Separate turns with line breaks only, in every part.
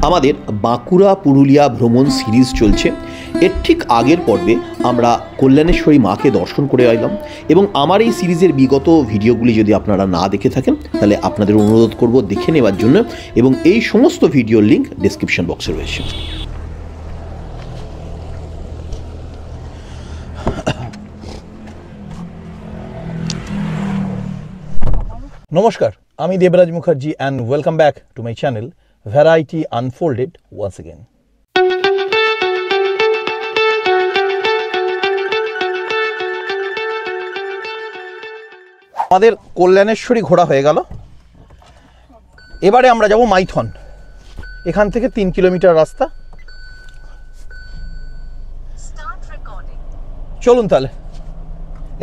আমাদের বাঁকুড়া পুরুলিয়া ভ্রমণ সিরিজ চলছে। এর ঠিক আগের পর্বে আমরা কল্যাণেশ্বরী মাকে দর্শন করে এলাম এবং আমার এই সিরিজের বিগত ভিডিওগুলি যদি আপনারা না দেখে থাকেন তাহলে আপনাদের অনুরোধ করব দেখে নেওয়ার জন্য, এবং এই সমস্ত ভিডিওর লিঙ্ক ডেসক্রিপশন বক্সে রয়েছে। নমস্কার, আমি Debraj Mukherjee and welcome back to my channel Variety Unfolded once again. আমাদের কল্যাণেশ্বরী ঘোরা হয়ে গেল, এবারে আমরা যাব মাইথন। এখান থেকে 3 কিলোমিটার রাস্তা। চলুন তাহলে,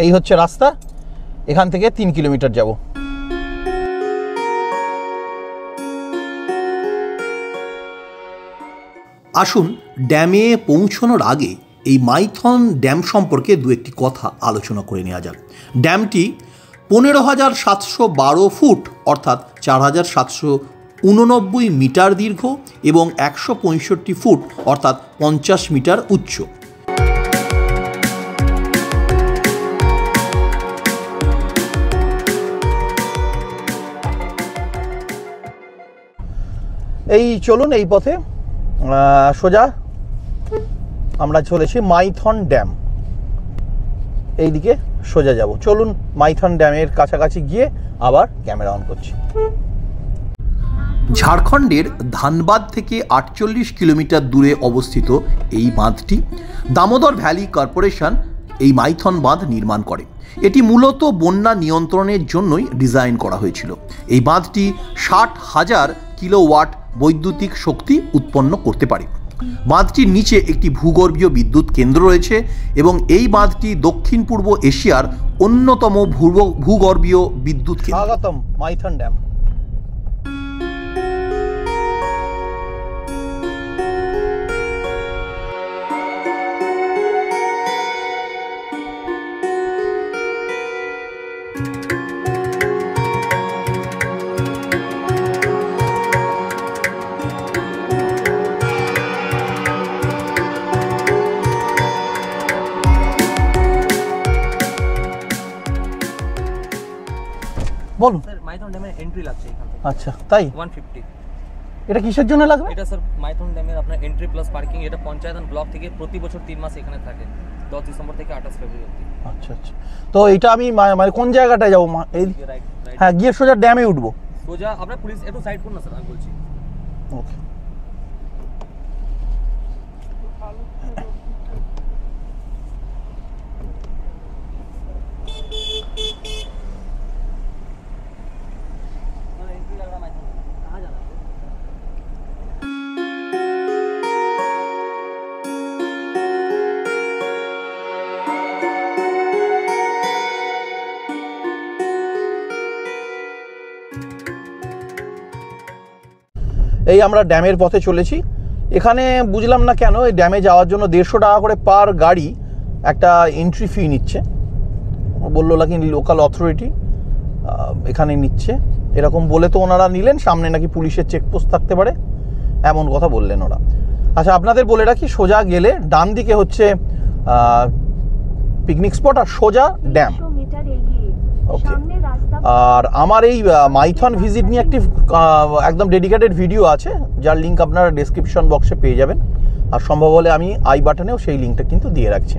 এই হচ্ছে রাস্তা, এখান থেকে 3 কিলোমিটার যাব। আসুন ড্যামে পৌঁছানোর আগে এই মাইথন ড্যাম সম্পর্কে দু একটি কথা আলোচনা করে নেওয়া যাক। ড্যামটি 15,712 ফুট অর্থাৎ 4,789 মিটার দীর্ঘ এবং 165 ফুট অর্থাৎ 50 মিটার উচ্চ। এই চলুন, এই পথে সোজা আমরা চলেছি মাইথন ড্যাম, এইদিকে সোজা যাব। চলুন মাইথন ড্যামের কাছাকাছি গিয়ে আবার ক্যামেরা অন করছি। ঝাড়খণ্ডের ধানবাদ থেকে 48 কিলোমিটার দূরে অবস্থিত এই বাঁধটি দামোদর ভ্যালি কর্পোরেশন এই মাইথন বাঁধ নির্মাণ করে। এটি মূলত বন্যা নিয়ন্ত্রণের জন্যই ডিজাইন করা হয়েছিল। এই বাঁধটি 60,000 কিলোওয়াট বৈদ্যুতিক শক্তি উৎপন্ন করতে পারে। বাঁধটির নিচে একটি ভূগর্ভীয় বিদ্যুৎ কেন্দ্র রয়েছে এবং এই বাঁধটি দক্ষিণ পূর্ব এশিয়ার অন্যতম ভূগর্ভীয় বিদ্যুৎ কেন্দ্র। স্বাগতম মাইথন ড্যাম। বলুন
স্যার, মাইথন ড্যামের এন্ট্রি লাগছে এখান থেকে।
আচ্ছা, তাই
150।
এটা কিসের জন্য লাগবে?
এটা স্যার মাইথন ড্যামের আপনার এন্ট্রি প্লাস পার্কিং। এটা পঞ্চায়েত ব্লক থেকে প্রতি বছর 3 মাস এখানে থাকে, 10 ডিসেম্বর থেকে 28 ফেব্রুয়ারি অবধি।
আচ্ছা আচ্ছা, তো এটা আমি মানে কোন জায়গাটায় যাবো? এই
রাইট।
হ্যাঁ, গিয়ে সোজা ড্যামে উঠবো।
সোজা আপনার পুলিশ একটু সাইড করুন না স্যার, আমি বলছি।
ওকে। এই আমরা ড্যামের পথে চলেছি। এখানে বুঝলাম না কেন এই ড্যামে যাওয়ার জন্য 150 টাকা করে পার গাড়ি একটা এন্ট্রি ফি নিচ্ছে। বললো নাকি লোকাল অথরিটি এখানে নিচ্ছে, এরকম বলে তো ওনারা নিলেন। সামনে নাকি পুলিশের চেকপোস্ট থাকতে পারে, এমন কথা বললেন ওরা। আচ্ছা, আপনাদের বলে রাখি, সোজা গেলে ডান দিকে হচ্ছে পিকনিক স্পট আর সোজা ড্যাম। ওকে। আর আমার এই মাইথন ভিজিট নিয়ে একটি একদম ডেডিকেটেড ভিডিও আছে, যার লিঙ্ক আপনারা ডেসক্রিপশন বক্সে পেয়ে যাবেন, আর সম্ভব হলে আমি আই বাটনেও সেই লিঙ্কটা কিন্তু দিয়ে রাখছি।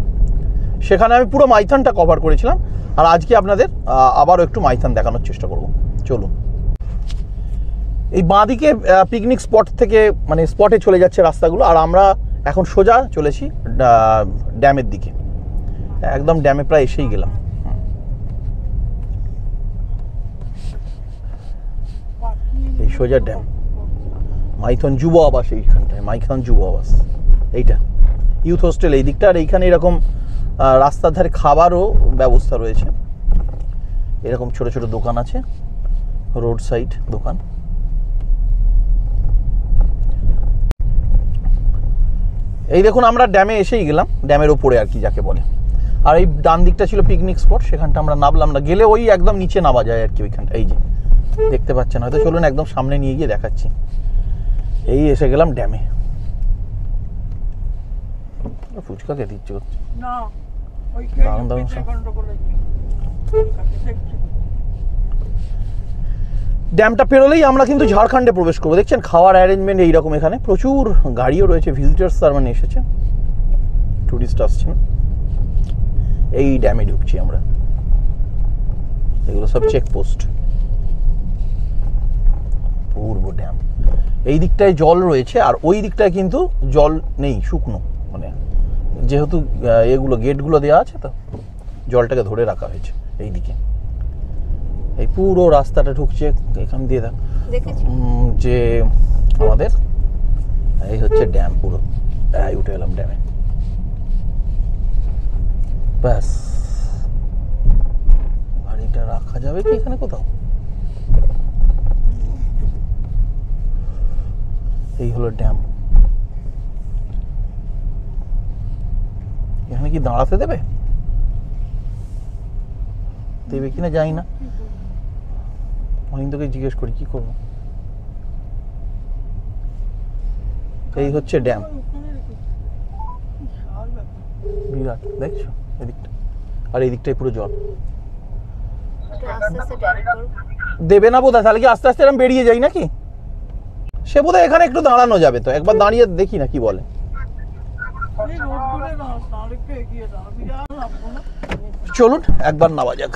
সেখানে আমি পুরো মাইথনটা কভার করেছিলাম, আর আজকে আপনাদের আবারও একটু মাইথন দেখানোর চেষ্টা করব। চলুন। এই বাঁদিকে পিকনিক স্পট থেকে মানে স্পটে চলে যাচ্ছে রাস্তাগুলো, আর আমরা এখন সোজা চলেছি ড্যামের দিকে। একদম ড্যামে প্রায় এসেই গেলাম। এই সোজা ড্যাম, মাইথন যুব আবাস, এইখানটায় মাইথন যুব আবাস, এইটা ইউথ হোস্টেল এই দিকটা। আর এইখানে এরকম রাস্তার ধারে খাবারও ব্যবস্থা রয়েছে, এরকম ছোট ছোট দোকান আছে, রোড সাইড দোকান। এই দেখুন, আমরা ড্যামে এসেই গেলাম, ড্যামের ওপরে আর কি যাকে বলে। আর এই ডান দিকটা ছিল পিকনিক স্পট, সেখানটা আমরা নামলাম না, গেলে ওই একদম নিচে নামা যায় আর কি ওইখানটা। এই যে দেখতে পাচ্ছেন হয়তো, চলুন একদম সামনে নিয়ে গিয়ে দেখাচ্ছি। এই এসে গেলাম ড্যামে। ফুচকা খেতে ইচ্ছে করছে। দারুণ দারুণ সব। ড্যামটা পেরোলেই আমরা কিন্তু ঝাড়খণ্ডে প্রবেশ করবো। দেখছেন খাওয়ার অ্যারেঞ্জমেন্ট এইরকম, এখানে প্রচুর গাড়িও রয়েছে, ভিজিটার্স তার মানে এসেছে, টুরিস্ট আসছেন। এই ড্যামে ঢুকছি আমরা, এগুলো সব চেকপোস্ট। পূর্ব ড্যাম, এই দিকটায় জল রয়েছে আর ওই দিকটায় কিন্তু জল নেই, শুকনো, মানে যেহেতু এগুলো গেটগুলো দেওয়া আছে তো জলটাকে ধরে রাখা হয়েছে। এই দিকে এই পুরো রাস্তাটা ঢুকছে এখান দিয়ে, যে আমাদের এই হচ্ছে ড্যাম পুরো। উঠে এলাম ড্যামে, ব্যাস। গাড়িটা রাখা যাবে কি এখানে কোথাও? এই হলো ড্যাম। এখানে কি দাঁড়াতে দেবে? দেবে কিনা জানি না, মহিন্দকে জিজ্ঞেস করি কি করবো। এই হচ্ছে ড্যাম, বিরাট, দেখছো এদিকটা, আর এই দিকটাই পুরো জল। দেবে না বোধহয়, তাহলে কি আস্তে আস্তে এরকম বেরিয়ে যাই নাকি? সে বোধহয় এখানে একটু দাঁড়ানো যাবে, তো একবার দাঁড়িয়ে দেখি না কি বলে। চলুন একবার নামা যাক।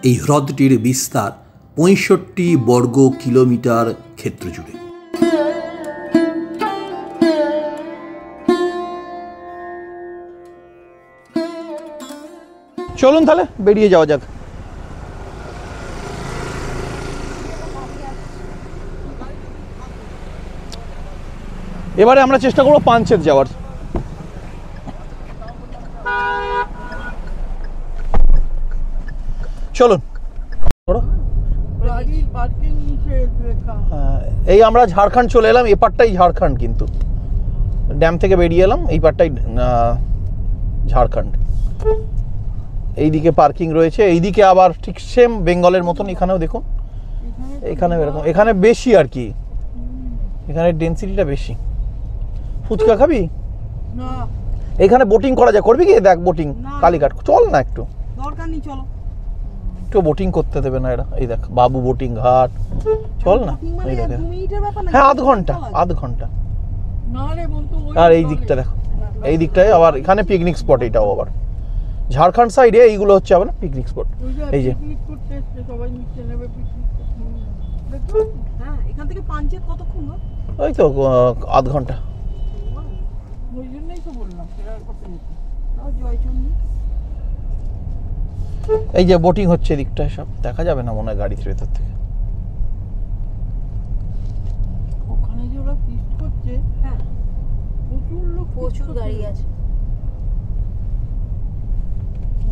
এই হ্রদটির বিস্তার 65 বর্গ কিলোমিটার ক্ষেত্র জুড়ে।
চলুন তাহলে বেরিয়ে যাওয়া যাক। এবারে আমরা চেষ্টা করবো পাঞ্চেত যাওয়ার। চলুন। এই আমরা ঝাড়খণ্ড চলে এলাম, এপারটাই ঝাড়খণ্ড, কিন্তু ড্যাম থেকে বেরিয়ে এলাম, এই পারটাই ঝাড়খণ্ড। এইদিকে পার্কিং রয়েছে, এইদিকে আবার ঠিক সেম বেঙ্গলের মতন। এখানেও দেখুন, এখানে এরকম, এখানে বেশি আর কি, এখানে ডেন্সিটিটা বেশি। ফুচকা খাবি? এখানে বোটিং করা যায়, করবি কি? দেখ বোটিং, কালীঘাট চল না, একটু
দরকার নেই, চলো।
একটু বোটিং করতে দেবে না এরা। এই দেখ বাবু বোটিং ঘাট, চল না। এই দেখ, হ্যাঁ আধ ঘন্টা। আর এই দিকটা দেখো, এই দিকটায় আবার এখানে পিকনিক স্পট। এটাও আবার ঝাড়খণ্ড সাইডে এইগুলো হচ্ছে আবার পিকনিক স্পট। এই যে
এখান থেকে পাঞ্চেত কতক্ষণ?
ওই তো আধ ঘন্টা।
ওই জন্যই তো বললাম জয়চন্ডী।
এই যে বোটিং হচ্ছে এদিকটায়, সব দেখা যাবে না মনে হয় গাড়ির ভেতর থেকে।
ওখানে যে ওরা ফিস্ট করছে, হ্যাঁ প্রচুর লোক, প্রচুর গাড়ি আছে,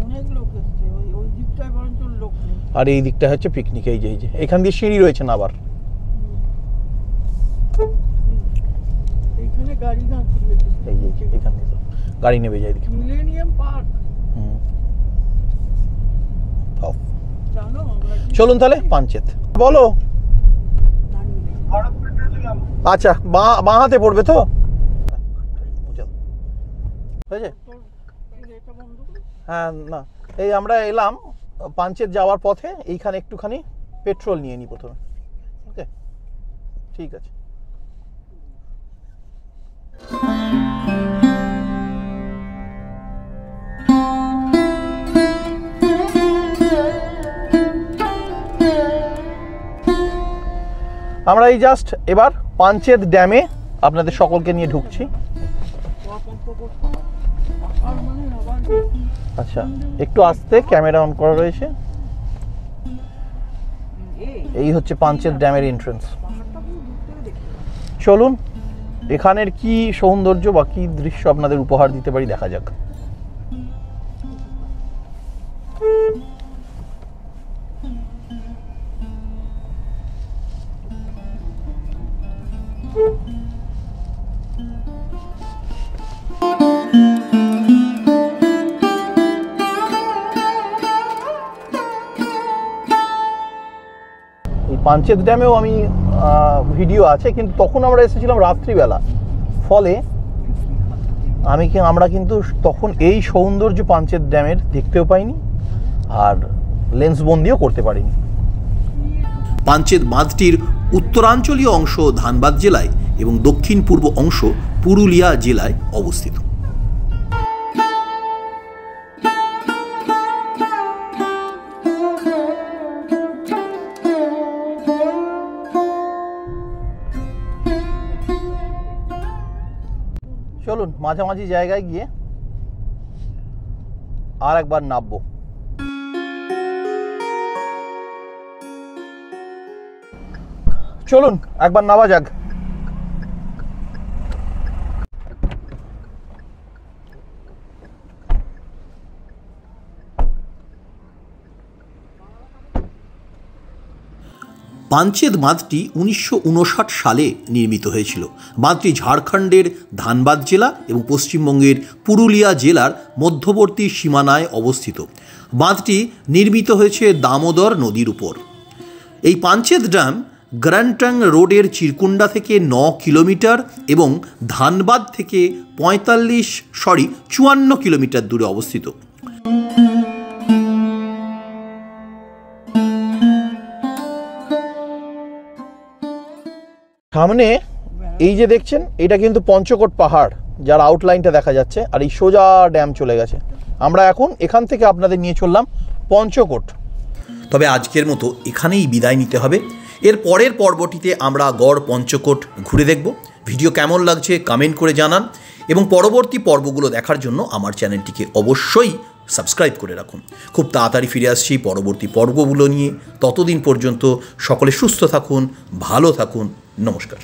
অনেক লোক এসছে। ওই দিকটায় বরঞ্চ লোক নেই।
আর এই দিকটা হচ্ছে পিকনিক। এই যে এখান দিয়ে সিঁড়ি রয়েছে না আবার,
এইখানে গাড়ি দাঁড় করিয়ে
এই যে এখান দিয়ে গাড়ি নেবে যায় এদিকে।
Millennium park.
চলুন তাহলে পাঞ্চেত। বলো। আচ্ছা, বাঁ হাতে পড়বে তো? হয়েছে? হ্যাঁ না, এই আমরা এলাম পাঞ্চেত যাওয়ার পথে, এইখানে একটুখানি পেট্রোল নিয়ে নিই প্রথমে। ওকে, ঠিক আছে। আমরা এই জাস্ট এবার পাঞ্চেত ড্যামে আপনাদের সকলকে নিয়ে ঢুকছি। আচ্ছা, একটু আস্তে, ক্যামেরা অন করা রয়েছে। এই হচ্ছে পাঞ্চেত ড্যামের এন্ট্রান্স। চলুন এখানের কি সৌন্দর্য বা কি দৃশ্য আপনাদের উপহার দিতে পারি দেখা যাক। পাঞ্চেত ড্যামেও আমি ভিডিও আছে, কিন্তু তখন আমরা এসেছিলাম রাত্রিবেলা, ফলে আমরা কিন্তু তখন এই সৌন্দর্য পাঞ্চেত ড্যামের দেখতেও পাইনি আর লেন্স বন্দিও করতে পারিনি।
পাঞ্চেত বাঁধটির উত্তরাঞ্চলীয় অংশ ধানবাদ জেলায় এবং দক্ষিণ পূর্ব অংশ পুরুলিয়া জেলায় অবস্থিত।
চলুন মাঝামাঝি জায়গায় গিয়ে আর একবার নামবো। চলুন একবার নামা যাক।
পাঞ্চেত বাঁধটি 1959 সালে নির্মিত হয়েছিল। বাঁধটি ঝাড়খণ্ডের ধানবাদ জেলা এবং পশ্চিমবঙ্গের পুরুলিয়া জেলার মধ্যবর্তী সীমানায় অবস্থিত। বাঁধটি নির্মিত হয়েছে দামোদর নদীর উপর। এই পাঞ্চেত ড্যাম গ্র্যান্টং রোডের চিরকুন্ডা থেকে 9 কিলোমিটার এবং ধানবাদ থেকে 54 কিলোমিটার দূরে অবস্থিত।
সামনে এই যে দেখছেন, এটা কিন্তু পঞ্চকোট পাহাড়, যার আউটলাইনটা দেখা যাচ্ছে, আর এই সোজা ড্যাম চলে গেছে। আমরা এখন এখান থেকে আপনাদের নিয়ে চললাম পঞ্চকোট।
তবে আজকের মতো এখানেই বিদায় নিতে হবে। এর পরের পর্বটিতে আমরা গড় পঞ্চকোট ঘুরে দেখব। ভিডিও কেমন লাগছে কমেন্ট করে জানান এবং পরবর্তী পর্বগুলো দেখার জন্য আমার চ্যানেলটিকে অবশ্যই সাবস্ক্রাইব করে রাখুন। খুব তাড়াতাড়ি ফিরে আসছি পরবর্তী পর্বগুলো নিয়ে। ততদিন পর্যন্ত সকলে সুস্থ থাকুন, ভালো থাকুন। নমস্কার।